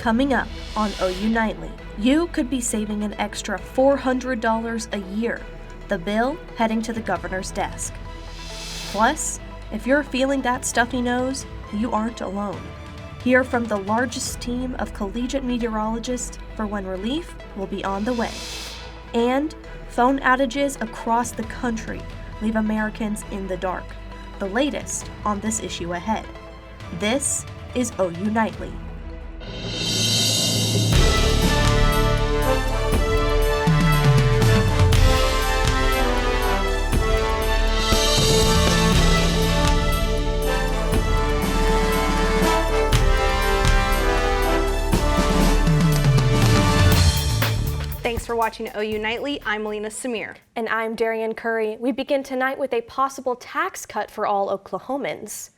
Coming up on OU Nightly, you could be saving an extra $400 a year. The bill heading to the governor's desk. Plus, if you're feeling that stuffy nose, you aren't alone. Hear from the largest team of collegiate meteorologists for when relief will be on the way. And phone outages across the country leave Americans in the dark. The latest on this issue ahead. This is OU Nightly. Thanks for watching OU Nightly. I'm Melina Samir. And I'm Darian Curry. We begin tonight with a possible tax cut for all Oklahomans.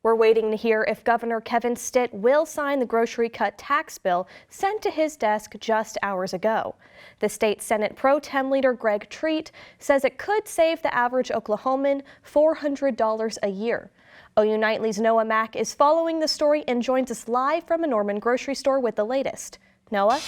We're waiting to hear if Governor Kevin Stitt will sign the grocery cut tax bill sent to his desk just hours ago. The state Senate Pro Tem leader Greg Treat says it could save the average Oklahoman $400 a year. OU Nightly's Noah Mack is following the story and joins us live from a Norman grocery store with the latest. Noah?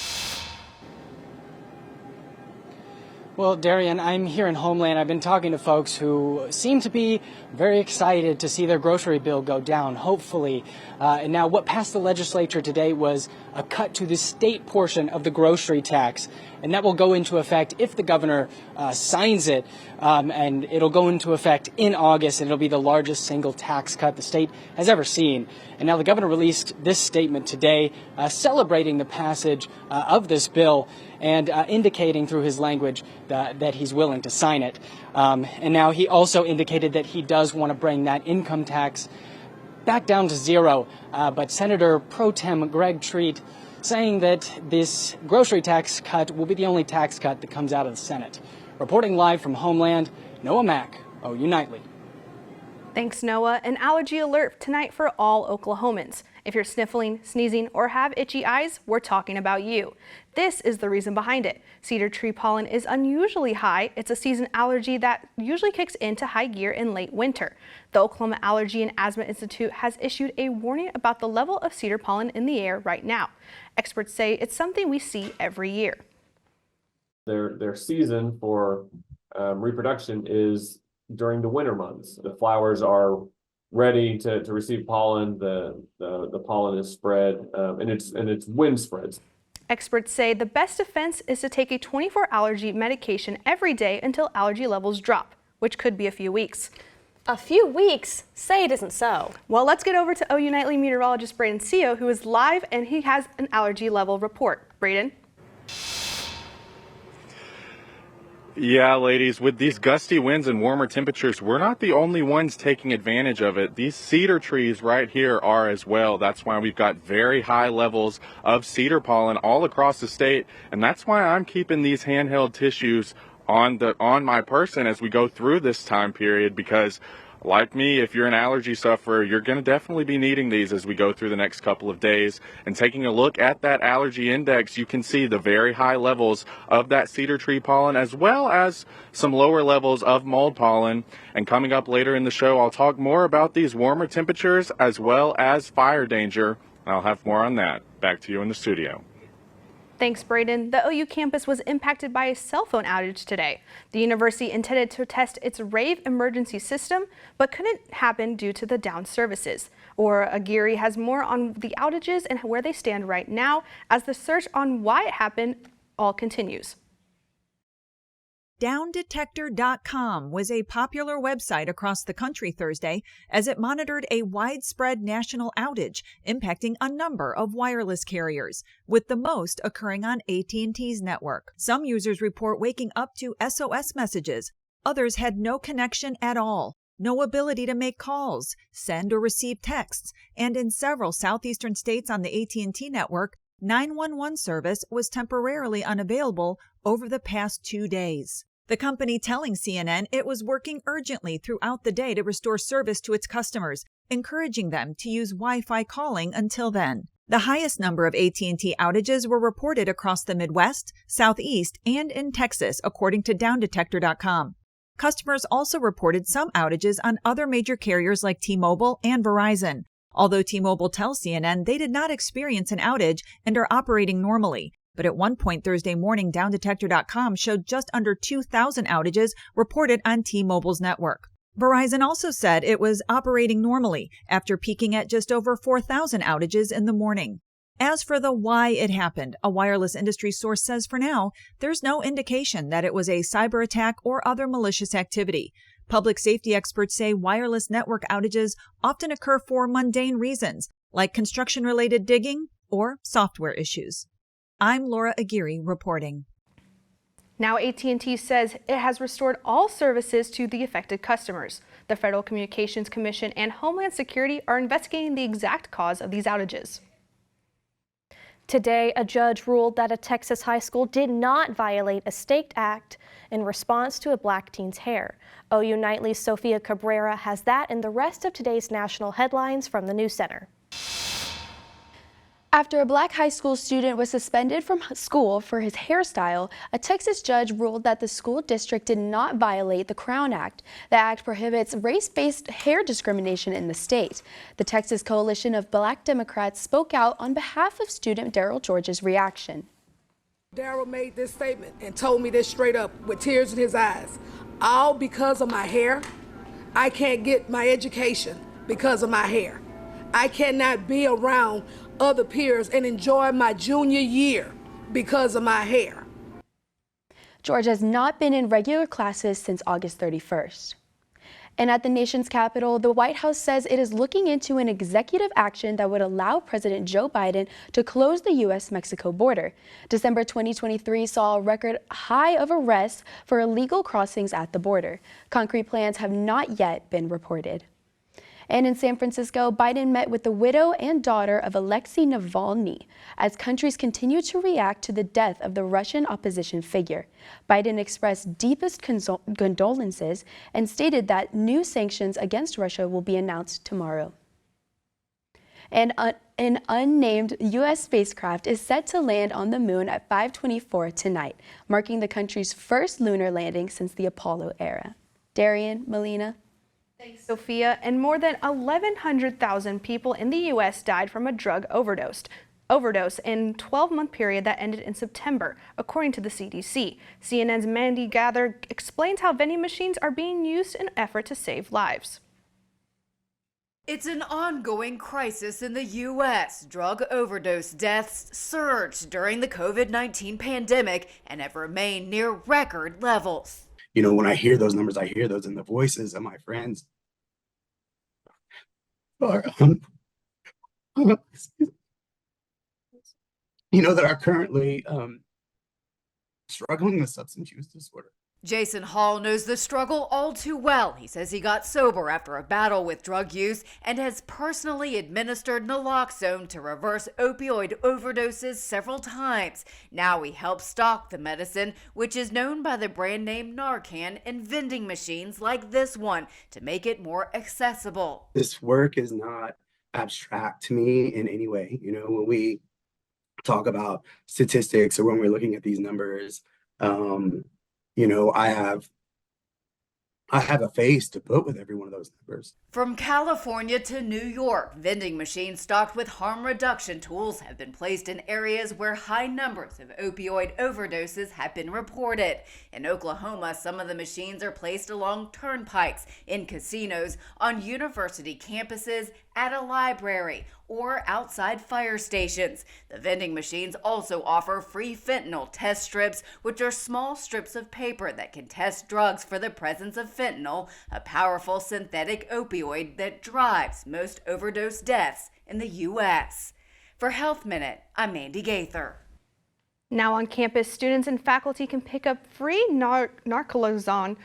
Well, Darian, I'm here in Homeland. I've been talking to folks who seem to be very excited to see their grocery bill go down, hopefully. And now what passed the legislature today was a cut to the state portion of the grocery tax. And that will go into effect if the governor signs it. And it'll go into effect in August, and it'll be the largest single tax cut the state has ever seen. And now the governor released this statement today, celebrating the passage of this bill and indicating through his language that he's willing to sign it. And now he also indicated that he does want to bring that income tax back down to zero. But Senator Pro Tem Greg Treat saying that this grocery tax cut will be the only tax cut that comes out of the Senate. Reporting live from Homeland, Noah Mack, OU Nightly. Thanks, Noah. An allergy alert tonight for all Oklahomans. If you're sniffling, sneezing, or have itchy eyes, we're talking about you. This is the reason behind it. Cedar tree pollen is unusually high. It's a season allergy that usually kicks into high gear in late winter. The Oklahoma Allergy and Asthma Institute has issued a warning about the level of cedar pollen in the air right now. Experts say it's something we see every year. Their season for reproduction is during the winter months. The flowers are ready to receive pollen. The pollen is spread, and it's wind spreads. Experts say the best defense is to take a 24-hour allergy medication every day until allergy levels drop, which could be a few weeks. A few weeks? Say it isn't so. Well, let's get over to OU Nightly meteorologist Braden Seo, who is live, and he has an allergy level report. Braden? Yeah, ladies, with these gusty winds and warmer temperatures, we're not the only ones taking advantage of it. These cedar trees right here are as well. That's why we've got very high levels of cedar pollen all across the state, and that's why I'm keeping these handheld tissues on my person as we go through this time period, because like me, if you're an allergy sufferer, you're going to definitely be needing these as we go through the next couple of days. And taking a look at that allergy index, you can see the very high levels of that cedar tree pollen, as well as some lower levels of mold pollen. And coming up later in the show, I'll talk more about these warmer temperatures as well as fire danger. I'll have more on that. Back to you in the studio. Thanks, Braden. The OU campus was impacted by a cell phone outage today. The university intended to test its rave emergency system, but couldn't happen due to the down services. Aura Aguirre has more on the outages and where they stand right now as the search on why it happened all continues. DownDetector.com was a popular website across the country Thursday as it monitored a widespread national outage impacting a number of wireless carriers, with the most occurring on AT&T's network. Some users report waking up to SOS messages. Others had no connection at all, no ability to make calls, send or receive texts, and in several southeastern states on the AT&T network, 911 service was temporarily unavailable over the past 2 days. The company telling CNN it was working urgently throughout the day to restore service to its customers, encouraging them to use Wi-Fi calling until then. The highest number of AT&T outages were reported across the Midwest, Southeast, and in Texas, according to DownDetector.com. Customers also reported some outages on other major carriers like T-Mobile and Verizon. Although T-Mobile tells CNN they did not experience an outage and are operating normally. But at one point Thursday morning, downdetector.com showed just under 2,000 outages reported on T-Mobile's network. Verizon also said it was operating normally after peaking at just over 4,000 outages in the morning. As for the why it happened, a wireless industry source says for now, there's no indication that it was a cyber attack or other malicious activity. Public safety experts say wireless network outages often occur for mundane reasons, like construction-related digging or software issues. I'm Laura Aguirre reporting. Now AT&T says it has restored all services to the affected customers. The Federal Communications Commission and Homeland Security are investigating the exact cause of these outages. Today, a judge ruled that a Texas high school did not violate a state act in response to a black teen's hair. OU Nightly's Sophia Cabrera has that and the rest of today's national headlines from the News Center. After a black high school student was suspended from school for his hairstyle, a Texas judge ruled that the school district did not violate the Crown Act. The act prohibits race-based hair discrimination in the state. The Texas Coalition of Black Democrats spoke out on behalf of student Daryl George's reaction. Daryl made this statement and told me this straight up with tears in his eyes. All because of my hair. I can't get my education because of my hair. I cannot be around other peers and enjoy my junior year because of my hair. George has not been in regular classes since August 31st. And at the nation's capital, the White House says it is looking into an executive action that would allow President Joe Biden to close the U.S.-Mexico border. December 2023 saw a record high of arrests for illegal crossings at the border. Concrete plans have not yet been reported. And in San Francisco, Biden met with the widow and daughter of Alexei Navalny as countries continue to react to the death of the Russian opposition figure. Biden expressed deepest condolences and stated that new sanctions against Russia will be announced tomorrow. And an unnamed U.S. spacecraft is set to land on the moon at 5:24 tonight, marking the country's first lunar landing since the Apollo era. Darian, Melina. Thanks, Sophia. And more than 1,100,000 people in the U.S. died from a drug overdose in a 12-month period that ended in September, according to the CDC. CNN's Mandy Gather explains how vending machines are being used in an effort to save lives. It's an ongoing crisis in the U.S. Drug overdose deaths surged during the COVID-19 pandemic and have remained near record levels. You know, when I hear those numbers, I hear those in the voices of my friends. That are currently struggling with substance use disorder. Jason Hall knows the struggle all too well. He says he got sober after a battle with drug use and has personally administered naloxone to reverse opioid overdoses several times. Now he helps stock the medicine, which is known by the brand name Narcan, in vending machines like this one to make it more accessible. This work is not abstract to me in any way. When we talk about statistics or when we're looking at these numbers, I have a face to put with every one of those numbers. From California to New York, vending machines stocked with harm reduction tools have been placed in areas where high numbers of opioid overdoses have been reported. In Oklahoma, some of the machines are placed along turnpikes, in casinos, on university campuses, at a library, or outside fire stations. The vending machines also offer free fentanyl test strips, which are small strips of paper that can test drugs for the presence of fentanyl, a powerful synthetic opioid that drives most overdose deaths in the U.S. For Health Minute, I'm Mandy Gaither. Now on campus, students and faculty can pick up free Narcan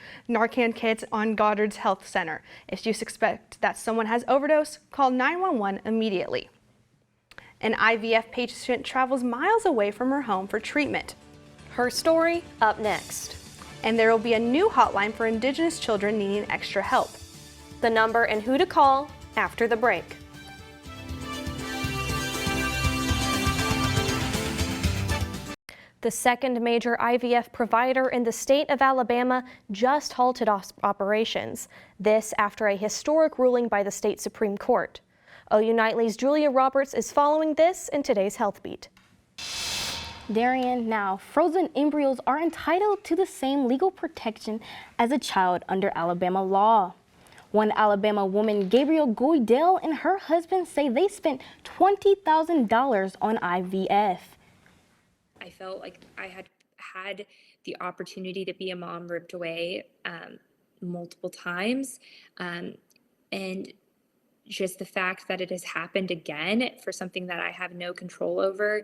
kits on Goddard's Health Center. If you suspect that someone has overdose, call 911 immediately. An IVF patient travels miles away from her home for treatment. Her story up next. And there will be a new hotline for Indigenous children needing extra help. The number and who to call after the break. The second major IVF provider in the state of Alabama just halted operations. This after a historic ruling by the state Supreme Court. OU Nightly's Julia Roberts is following this in today's Health Beat. Darian, now, frozen embryos are entitled to the same legal protection as a child under Alabama law. One Alabama woman, Gabrielle Goydell, and her husband say they spent $20,000 on IVF. I felt like I had the opportunity to be a mom ripped away multiple times. And just the fact that it has happened again for something that I have no control over.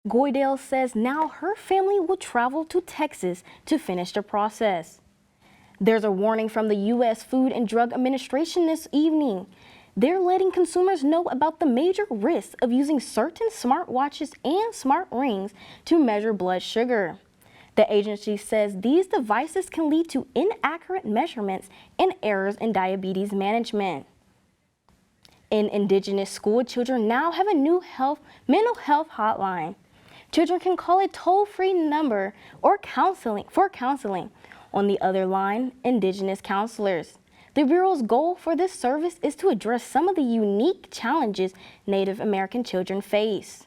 Goydell says now her family will travel to Texas to finish the process. There's a warning from the U.S. Food and Drug Administration this evening. They're letting consumers know about the major risks of using certain smartwatches and smart rings to measure blood sugar. The agency says these devices can lead to inaccurate measurements and errors in diabetes management. And Indigenous school children now have a new mental health hotline. Children can call a toll-free number or counseling. On the other line, Indigenous counselors. The Bureau's goal for this service is to address some of the unique challenges Native American children face.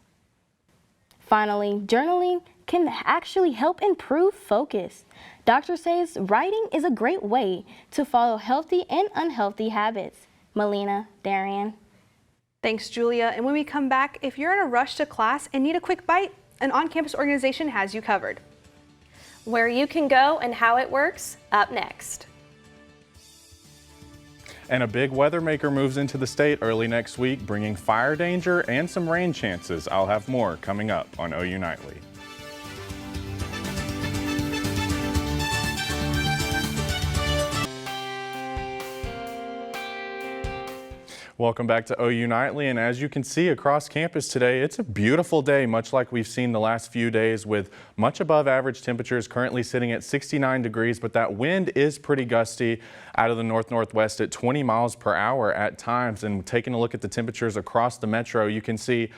Finally, journaling can actually help improve focus. Doctor says writing is a great way to follow healthy and unhealthy habits. Melina, Darian. Thanks, Julia. And when we come back, if you're in a rush to class and need a quick bite, an on-campus organization has you covered. Where you can go and how it works, up next. And a big weather maker moves into the state early next week, bringing fire danger and some rain chances. I'll have more coming up on OU Nightly. Welcome back to OU Nightly, and as you can see across campus today, it's a beautiful day, much like we've seen the last few days, with much above average temperatures currently sitting at 69 degrees, but that wind is pretty gusty out of the north-northwest at 20 miles per hour at times. And taking a look at the temperatures across the metro, you can see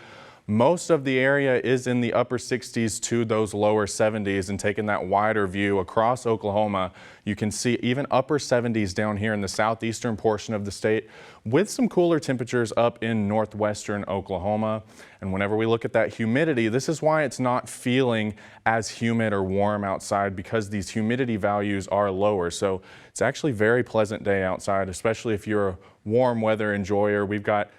most of the area is in the upper 60s to those lower 70s, and taking that wider view across Oklahoma, you can see even upper 70s down here in the southeastern portion of the state, with some cooler temperatures up in northwestern Oklahoma. And whenever we look at that humidity, this is why it's not feeling as humid or warm outside, because these humidity values are lower. So it's actually a very pleasant day outside, especially if you're a warm weather enjoyer. We've got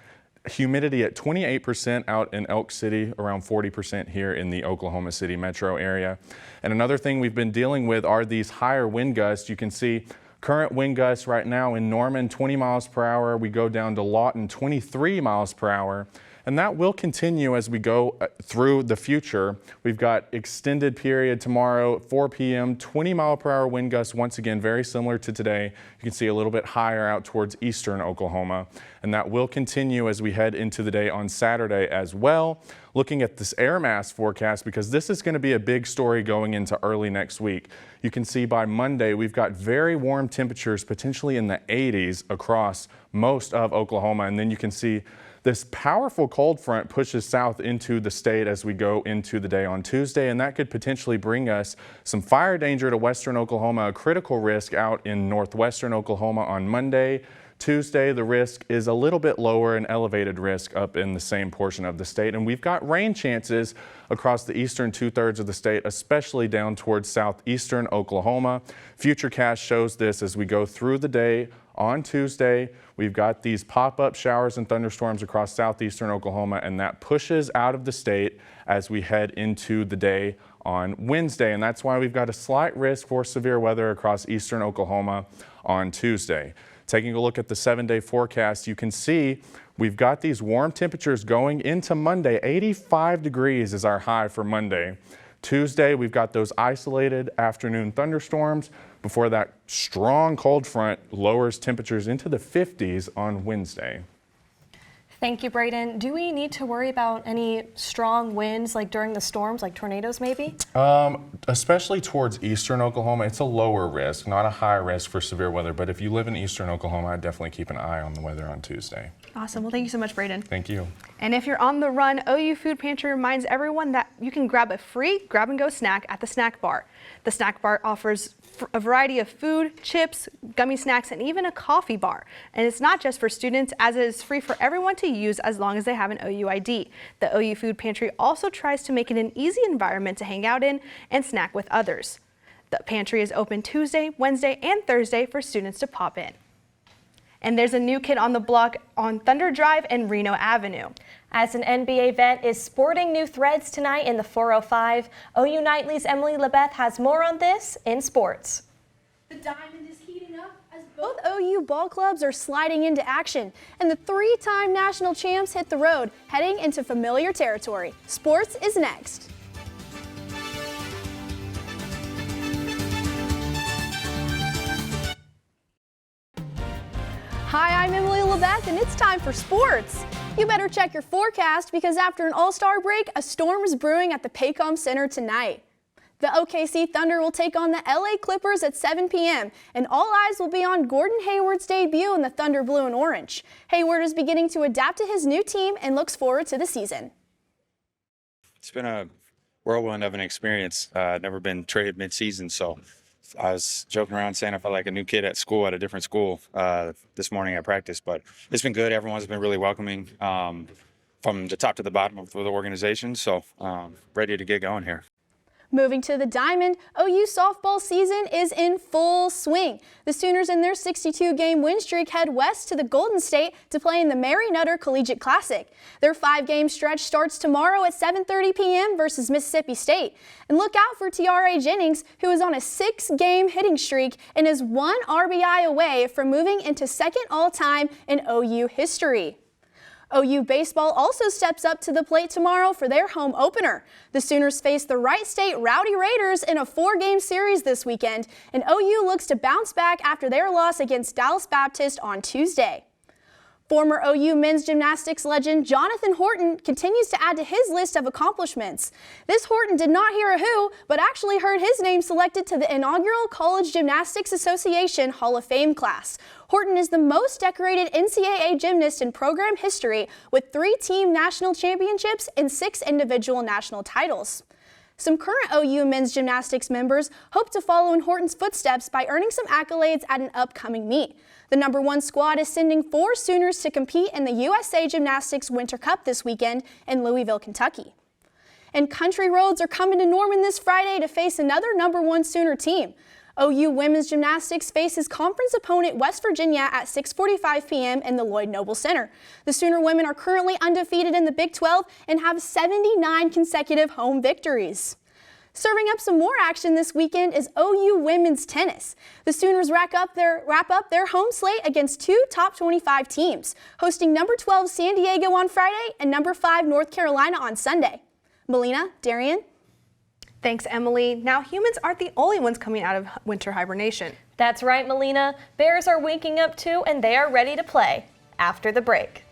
humidity at 28% out in Elk City, around 40% here in the Oklahoma City metro area. And another thing we've been dealing with are these higher wind gusts. You can see current wind gusts right now in Norman, 20 miles per hour. We go down to Lawton, 23 miles per hour. And that will continue as we go through the future. We've got extended period tomorrow, 4 p.m., 20 mile per hour wind gusts, once again, very similar to today. You can see a little bit higher out towards eastern Oklahoma. And that will continue as we head into the day on Saturday as well. Looking at this air mass forecast, because this is going to be a big story going into early next week. You can see by Monday, we've got very warm temperatures, potentially in the 80s across most of Oklahoma. And then you can see this powerful cold front pushes south into the state as we go into the day on Tuesday, and that could potentially bring us some fire danger to western Oklahoma, a critical risk out in northwestern Oklahoma on Monday. Tuesday, the risk is a little bit lower, an elevated risk up in the same portion of the state. And we've got rain chances across the eastern 2/3 of the state, especially down towards southeastern Oklahoma. Futurecast shows this as we go through the day. On Tuesday, we've got these pop-up showers and thunderstorms across southeastern Oklahoma, and that pushes out of the state as we head into the day on Wednesday. And that's why we've got a slight risk for severe weather across eastern Oklahoma on Tuesday. Taking a look at the 7-day forecast, you can see we've got these warm temperatures going into Monday. 85 degrees is our high for Monday. Tuesday, we've got those isolated afternoon thunderstorms before that strong cold front lowers temperatures into the 50s on Wednesday. Thank you, Braden. Do we need to worry about any strong winds like during the storms, like tornadoes maybe? Especially towards eastern Oklahoma, it's a lower risk, not a high risk for severe weather. But if you live in eastern Oklahoma, I'd definitely keep an eye on the weather on Tuesday. Awesome. Well, thank you so much, Braden. Thank you. And if you're on the run, OU Food Pantry reminds everyone that you can grab a free grab-and-go snack at the snack bar. The snack bar offers a variety of food, chips, gummy snacks, and even a coffee bar. And it's not just for students, as it is free for everyone to use as long as they have an OU ID. The OU Food Pantry also tries to make it an easy environment to hang out in and snack with others. The pantry is open Tuesday, Wednesday, and Thursday for students to pop in. And there's a new kid on the block on Thunder Drive and Reno Avenue. As an NBA vet is sporting new threads tonight in the 405, OU Nightly's Emily Lebeth has more on this in sports. The Diamond is heating up as both OU ball clubs are sliding into action, and the three-time national champs hit the road, heading into familiar territory. Sports is next. Hi, I'm Emily Lebeth, and it's time for sports. You better check your forecast because after an all-star break, a storm is brewing at the Paycom Center tonight. The OKC Thunder will take on the LA Clippers at 7 p.m., and all eyes will be on Gordon Hayward's debut in the Thunder Blue and Orange. Hayward is beginning to adapt to his new team and looks forward to the season. It's been a whirlwind of an experience. Never been traded mid-season, so I was joking around saying I felt like a new kid at school, at a different school this morning at practice. But it's been good. Everyone's been really welcoming from the top to the bottom of the organization. So ready to get going here. Moving to the Diamond, OU softball season is in full swing. The Sooners in their 62-game win streak head west to the Golden State to play in the Mary Nutter Collegiate Classic. Their 5-game stretch starts tomorrow at 7:30 p.m. versus Mississippi State. And look out for T.R.A. Jennings, who is on a 6-game hitting streak and is 1 RBI away from moving into second all-time in OU history. OU baseball also steps up to the plate tomorrow for their home opener. The Sooners face the Wright State Rowdy Raiders in a 4-game series this weekend, and OU looks to bounce back after their loss against Dallas Baptist on Tuesday. Former OU men's gymnastics legend Jonathan Horton continues to add to his list of accomplishments. This Horton did not hear a who, but actually heard his name selected to the inaugural College Gymnastics Association Hall of Fame class. Horton is the most decorated NCAA gymnast in program history, with 3 team national championships and 6 individual national titles. Some current OU men's gymnastics members hope to follow in Horton's footsteps by earning some accolades at an upcoming meet. The #1 squad is sending 4 Sooners to compete in the USA Gymnastics Winter Cup this weekend in Louisville, Kentucky. And Country Roads are coming to Norman this Friday to face another #1 Sooner team. OU women's gymnastics faces conference opponent West Virginia at 6:45 p.m. in the Lloyd Noble Center. The Sooner women are currently undefeated in the Big 12 and have 79 consecutive home victories. Serving up some more action this weekend is OU women's tennis. The Sooners wrap up their home slate against 2 top 25 teams, hosting #12 San Diego on Friday and #5 North Carolina on Sunday. Melina, Darian. Thanks, Emily. Now, humans aren't the only ones coming out of winter hibernation. That's right, Melina. Bears are waking up too, and they are ready to play after the break.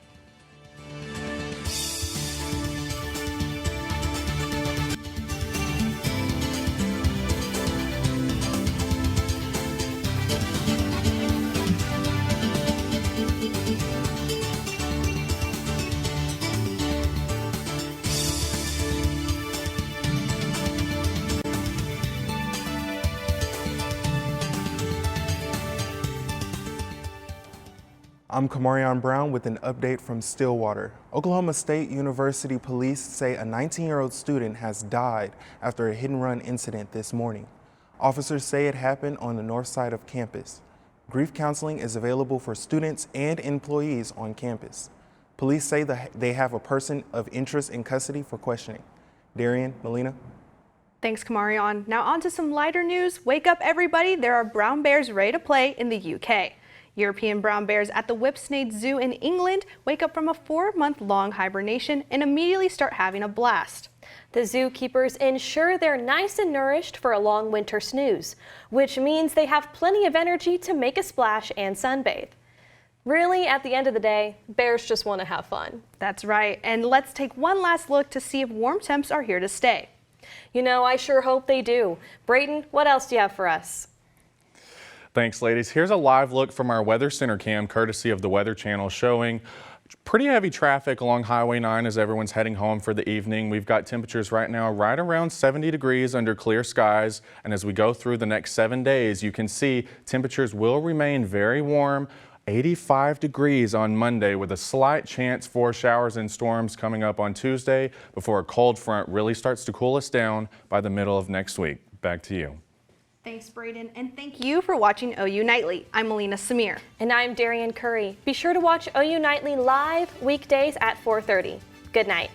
I'm Kamarion Brown with an update from Stillwater. Oklahoma State University police say a 19-year-old student has died after a hit-and-run incident this morning. Officers say it happened on the north side of campus. Grief counseling is available for students and employees on campus. Police say they have a person of interest in custody for questioning. Darian, Melina. Thanks, Kamarion. Now on to some lighter news. Wake up, everybody. There are brown bears ready to play in the UK. European brown bears at the Whipsnade Zoo in England wake up from a 4-month-long hibernation and immediately start having a blast. The zookeepers ensure they're nice and nourished for a long winter snooze, which means they have plenty of energy to make a splash and sunbathe. Really, at the end of the day, bears just want to have fun. That's right. And let's take one last look to see if warm temps are here to stay. You know, I sure hope they do. Brayden, what else do you have for us? Thanks, ladies. Here's a live look from our Weather Center cam, courtesy of the Weather Channel, showing Pretty heavy traffic along Highway 9 as everyone's heading home for the evening. We've got temperatures right now right around 70 degrees under clear skies. And as we go through the next 7 days, you can see temperatures will remain very warm. 85 degrees on Monday with a slight chance for showers and storms coming up on Tuesday before a cold front really starts to cool us down by the middle of next week. Back to you. Thanks, Braden, and thank you for watching OU Nightly. I'm Melina Samir. And I'm Darian Curry. Be sure to watch OU Nightly live weekdays at 4:30. Good night.